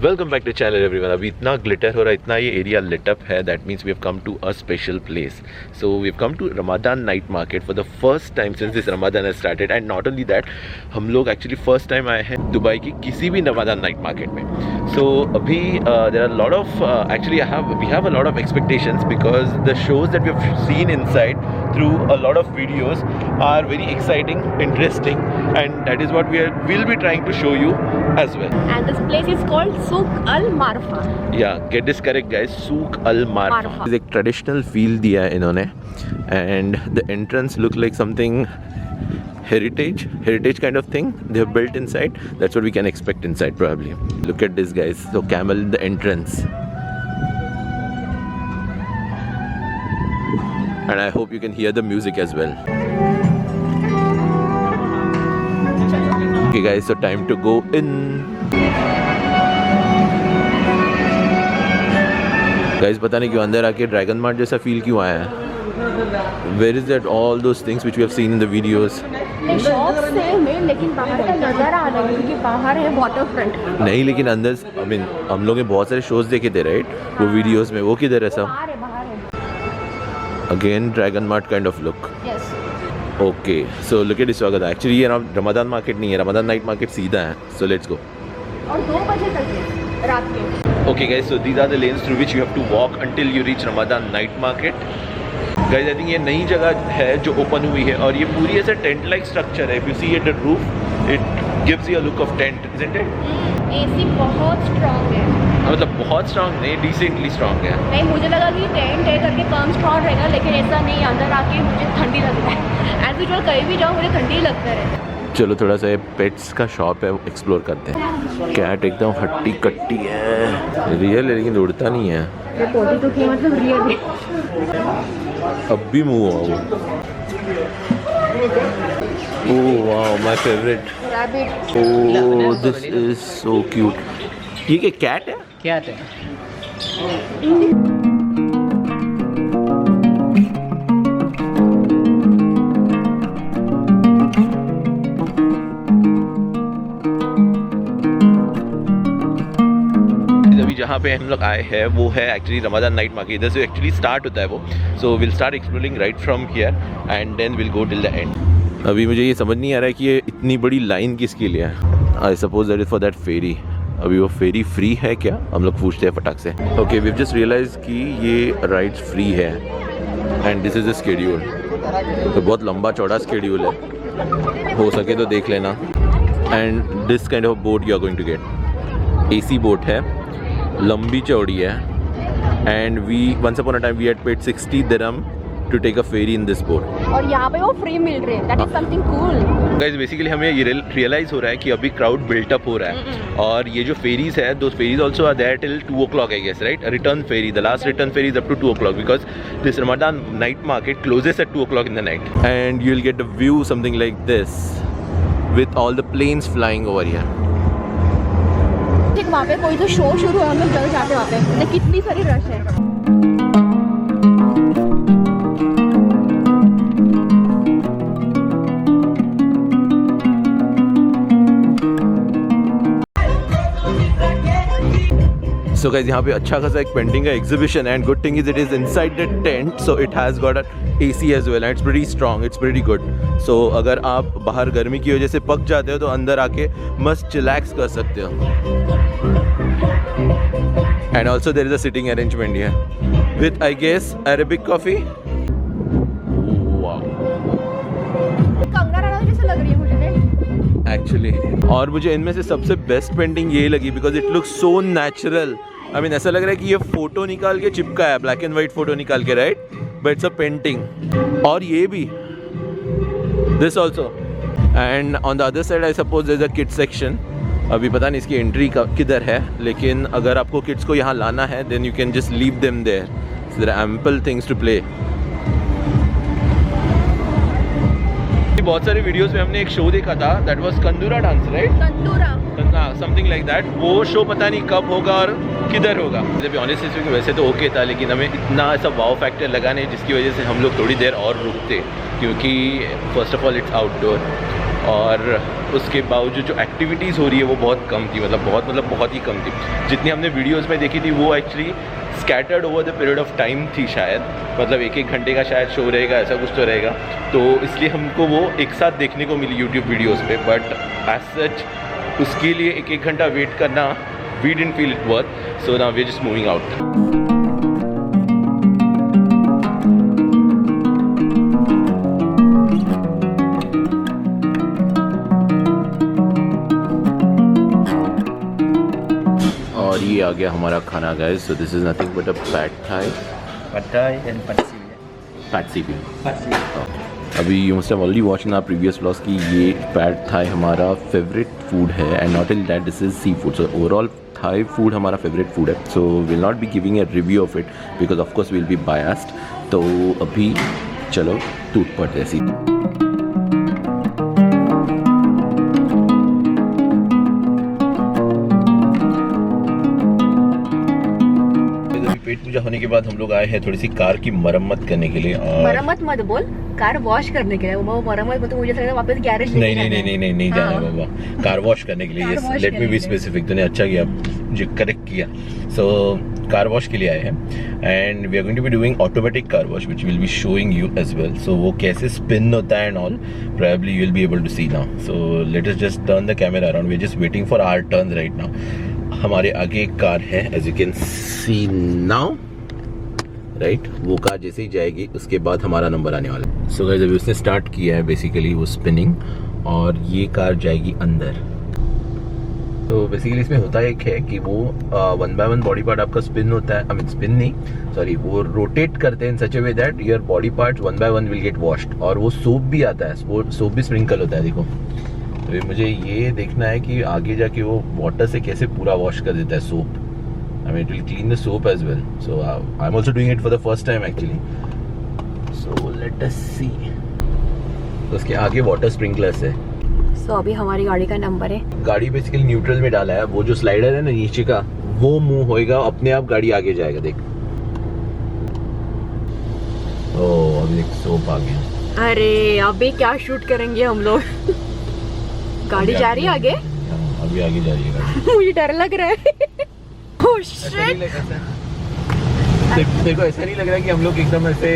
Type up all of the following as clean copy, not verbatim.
Welcome back to channel everyone. अभी इतना glitter हो रहा है, इतना ये एरिया लिट अप है, that means we have come to a special place. So we have come to Ramadan night market for the first time since this Ramadan has started. And not only that, हम लोग actually first time आए हैं Dubai की किसी भी Ramadan night market में. So अभी there are lot of actually we have a lot of expectations because the shows that we have seen inside through a lot of videos are very exciting, interesting, and that is what we'll be trying to show you as well. And this place is called Souk Al Marfa. Yeah, get this correct guys, Souk Al Marfa. It's एक traditional feel दिया है इन्होंने, and the entrance look like something heritage kind of thing they have built inside. That's what we can expect inside probably. Look at this guys, so camel in the entrance. And I hope you can hear the music as well. Okay guys, so time to go in. Guys, पता नहीं क्यों अंदर आके dragon mart जैसा feel क्यों आया है. Where is that all those things which we have seen in the videos? Shop same है लेकिन बाहर का नज़ारा अलग है क्योंकि बाहर है वाटर फ्रंट. नहीं, लेकिन अंदर I mean हम लोग ने बहुत सारे शोज देखे थे राइट, वो वीडियोस में. वो किधर है सब? Again Dragon Mart kind of look. Yes. Okay, so look at this Swagata. Actually ये रमादान मार्केट नहीं है, रमादान नाइट मार्केट सीधा है. So let's go. और 2 बजे तक है रात के. Okay guys, so these are the lanes through which you have to walk until you reach Ramadan night market. Guys, I think ये नई जगह है जो ओपन हुई है और ये पूरी ऐसे टेंट लाइक स्ट्रक्चर है. If you see at the roof, it gives you a look of tent, isn't it? AC बहुत स्ट्रॉन्ग है. मतलब बहुत स्ट्रॉन्ग नहीं, डिसेंटली स्ट्रॉन्ग है. नहीं, मुझे लगा कि टेंट है करके कम स्ट्रॉन्ग रहेगा, लेकिन ऐसा नहीं. अंदर आके मुझे ठंडी लग रहा है. एज यूजुअल कहीं भी जाओ मुझे ठंडी लगता है. चलो थोड़ा सा ये पेट्स का शॉप है, एक्सप्लोर करते हैं. कैट एकदम हट्टी कट्टी है, रियल है लेकिन उड़ता नहीं है. ये पोटी तो की मतलब रियल है. अब भी मूव हुआ वो. Oh wow, my favourite rabbit. Oh this is so cute. ये क्या कैट है? कैट है. अभी जहाँ पे हम लोग आए हैं वो है एक्चुअली रमादान नाइट मार्केट. इधर से एक्चुअली स्टार्ट होता है वो. So will start exploring right from here and then will go till the end. अभी मुझे ये समझ नहीं आ रहा है कि ये इतनी बड़ी लाइन किसके लिए है. I suppose that is for that ferry. अभी वो फेरी फ्री है क्या, हम लोग पूछते हैं फटाक से. Okay, we have just realize कि ये राइड्स फ्री है and this is the schedule. तो बहुत लंबा चौड़ा शेड्यूल है, हो सके तो देख लेना. And this kind of boat you are going to get. AC boat है, लंबी चौड़ी है. And we once upon a time we had paid 60 dirham to take a ferry in this boat. और यहाँ पे वो फ्री मिल रहे हैं. That is something cool. Guys, basically हमें ये रियलाइज हो रहा है कि अभी क्राउड बिल्टअप हो रहा है. और ये जो फेरीज है, those ferries also are there till 2 o'clock I guess, right? A return ferry, the last return ferry is up to 2 o'clock because this Ramadan night market closes at 2 o'clock in the night. And you'll get a view something like this with all the planes flying over here. वहाँ पे कोई तो show शुरू है, हम लोग जल्द जाते वहाँ पे. लेकिन कितनी सारी रश है. So guys, यहाँ पे अच्छा खासा एक पेंटिंग का एग्जीबिशन है. And good thing is it is inside the tent, so it has got a AC as well and it's pretty strong, it's pretty good. So अगर आप बाहर गर्मी की वजह से पक जाते हो तो अंदर आके मस्त चिलैक्स कर सकते हो. And also there is a sitting arrangement here with I guess Arabic coffee. Actually और मुझे इनमें से सबसे बेस्ट पेंटिंग ये लगी because it looks so natural. I mean ऐसा लग रहा है कि ये फोटो निकाल के चिपका है, ब्लैक एंड वाइट फोटो निकाल के, right? But it's a painting. और ये भी this also. And on the other side I suppose there is a kids section. अभी पता नहीं इसकी एंट्री किधर है, लेकिन अगर आपको किड्स को यहाँ लाना है then you can just leave them there. There are ample things to play. बहुत सारे वीडियोस में हमने एक शो देखा था, दैट वाज कंदूरा डांस, राइट? कंदूरा समथिंग लाइक दैट. वो शो पता नहीं कब होगा और किधर होगा. जब ऑनेस्ट इसमें वैसे तो ओके था, लेकिन हमें इतना ऐसा वाव फैक्टर लगा नहीं जिसकी वजह से हम लोग थोड़ी देर और रुकते, क्योंकि first of all it's outdoor और उसके बावजूद जो एक्टिविटीज़ हो रही है वो बहुत कम थी, बहुत ही कम थी। जितनी हमने वीडियोस में देखी थी वो actually scattered over the period of time थी शायद, मतलब 1-1 घंटे का शायद शो रहेगा, ऐसा कुछ तो रहेगा, तो इसलिए हमको वो एक साथ देखने को मिली यूट्यूब वीडियोज़ पे। बट एज सच उसके लिए 1-1 घंटा वेट करना, we didn't feel it worth, so now we are just moving out. और ये आ गया हमारा खाना guys, so this is nothing but a pad Thai and पैटसी भी। अभी you must have already watched in our previous vlogs कि ये पैड थाई हमारा फेवरेट फूड है, and not only that this is sea food, so overall Thai food हमारा favourite food है। So will not be giving a review of it because of course will be biased. तो अभी चलो टूट पड़ते ऐसी। पेट पूजा होने के बाद हम लोग आए हैं थोड़ी सी कार की मरम्मत करने के लिए। और मरम्मत मत बोल, कार वॉश करने के लिए। वो मरम्मत तो मुझे लगता है वापस गैरेज नहीं जाना है बाबा, कार वॉश करने के लिए। Yes, let me be specific, तूने अच्छा किया जो करेक्ट किया। सो कार वॉश के लिए आए हैं and we are going to be doing automatic car wash which will be showing you as well. So वो कैसे स्पिन होता है and all probably you will be able to see now. So let us just turn the camera around, we are just waiting for our turn right now. हमारे आगे एक car है as you can see now, right, वो car जैसे ही जाएगी उसके बाद हमारा नंबर आने वाला है। सो गाइस अभी उसने स्टार्ट किया है बेसिकली वो स्पिनिंग, और ये कार जाएगी अंदर। तो बेसिकली इसमें होता एक है कि वो 1 by 1 बॉडी पार्ट आपका स्पिन होता है, आई मीन स्पिन नहीं, सॉरी, वो रोटेट करते हैं in such a way that your body parts 1 by 1 will get washed. और वो सोप भी आता है, सोप भी स्प्रिंकल होता है, देखो। तो मुझे ये देखना है कि आगे जाके वो वाटर से कैसे पूरा वॉश कर देता है soap. I mean, it will clean the soap as well. So I'm also doing it for the first time actually. So let us see. तो उसके आगे वाटर स्प्रिंकलर्स है। So अभी हमारी गाड़ी का नंबर है। गाड़ी बेसिकली न्यूट्रल में डाला है, वो जो स्लाइडर है ना नीचे का, वो मूव होएगा, अपने आप गाड़ी आगे जाएगा। देख, ओह अभी देख सोप आ गया। अरे अभी क्या शूट करेंगे हम लोग। गाड़ी जा रही है आगे, अभी आगे जा रही है गाड़ी। मुझे डर लग रहा है। Oh shit! तेरे को ऐसा नहीं लग रहा है कि हम लोग एकदम ऐसे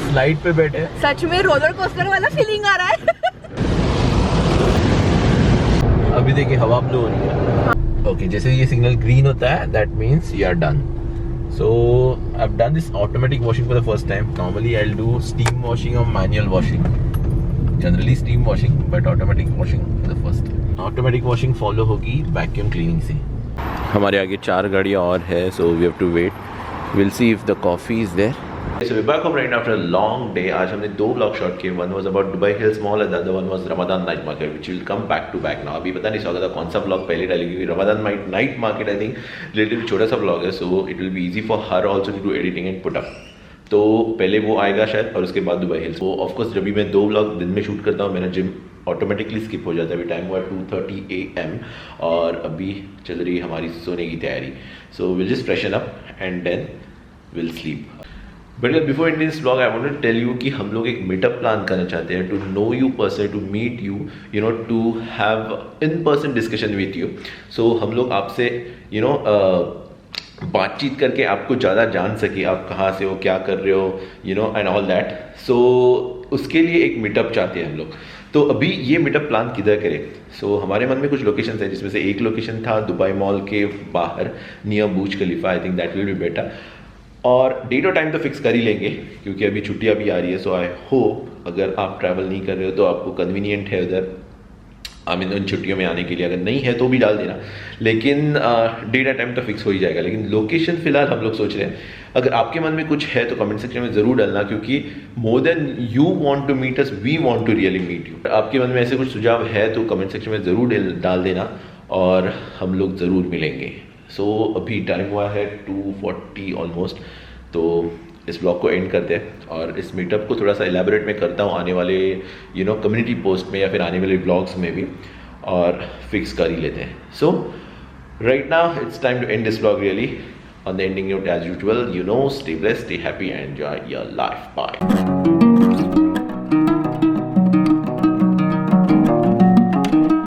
स्लाइड पे बैठे हैं? सच में रोलर कोस्टर वाला फीलिंग आ रहा है। अभी देखिए हवा ब्लो हो रही है। ओके, जैसे ये सिग्नल ग्रीन होता है that means you are done. So I have done this automatic washing for the first time. Normally I will do steam washing और manual washing, generally steam washing, but automatic washing for the first time. Automatic washing follow होगी vacuum cleaning से। हमारे आगे 4 गाड़ियाँ और है, so we have to wait, will see if the coffee is there. So we're back home right now after a long day. आज हमने 2 blog shot किए, one was about Dubai Hills Mall and the other one was Ramadan Night Market, which will come back to back now. अभी पता नहीं स्वागत कौन सा blog पहले डालेगी, क्योंकि Ramadan Night Market I think relative छोटा सा ब्लॉग है, so it will be easy for her also to do editing and put up. तो पहले वो आएगा शायद, और उसके बाद दुबई हिल्स। वो ऑफकोर्स जब भी मैं 2 ब्लॉग दिन में शूट करता हूँ, मेरा जिम ऑटोमेटिकली स्किप हो जाता है। अभी टाइम हुआ 2:30 AM और अभी चल रही है हमारी सोने की तैयारी। So will just freshen up and then will sleep. But before ending this blog I want to tell you कि हम लोग एक मीटअप प्लान करना चाहते हैं, to know you person, to meet you, you know, to have in person discussion with you. So हम लोग आपसे यू नो बातचीत करके आपको ज़्यादा जान सके, आप कहाँ से हो, क्या कर रहे हो, you know, and all that. So उसके लिए एक मीटअप चाहते हैं हम लोग। तो अभी ये मीटअप प्लान किधर करें? सो हमारे मन में कुछ लोकेशन है, जिसमें से एक लोकेशन था दुबई मॉल के बाहर near Burj Khalifa. I think that will be better. और डेट और टाइम तो फिक्स कर ही लेंगे, क्योंकि अभी छुट्टियाँ भी आ रही है। सो आई होप अगर आप ट्रैवल नहीं कर रहे हो तो आपको कन्वीनियंट है उधर, आई मीन उन छुट्टियों में आने के लिए। अगर नहीं है तो भी डाल देना, लेकिन डेट और टाइम तो फिक्स हो ही जाएगा। लेकिन लोकेशन फिलहाल हम लोग सोच रहे हैं। अगर आपके मन में कुछ है तो कमेंट सेक्शन में ज़रूर डालना, क्योंकि more than you want to meet us, we want to really meet you. आपके मन में ऐसे कुछ सुझाव है तो कमेंट सेक्शन में ज़रूर डाल देना और हम लोग ज़रूर मिलेंगे। सो अभी टाइम हुआ है 2:40 ऑलमोस्ट, तो इस ब्लॉग को एंड करते हैं और इस मीटअप को थोड़ा सा एलैबोरेट में करता हूँ आने वाले यू नो कम्युनिटी पोस्ट में या फिर आने वाले ब्लॉग्स में भी, और फिक्स कर ही लेते हैं। So right now it's time to end this blog really on the ending note as usual, you know, stay blessed, stay happy and enjoy your life. Bye.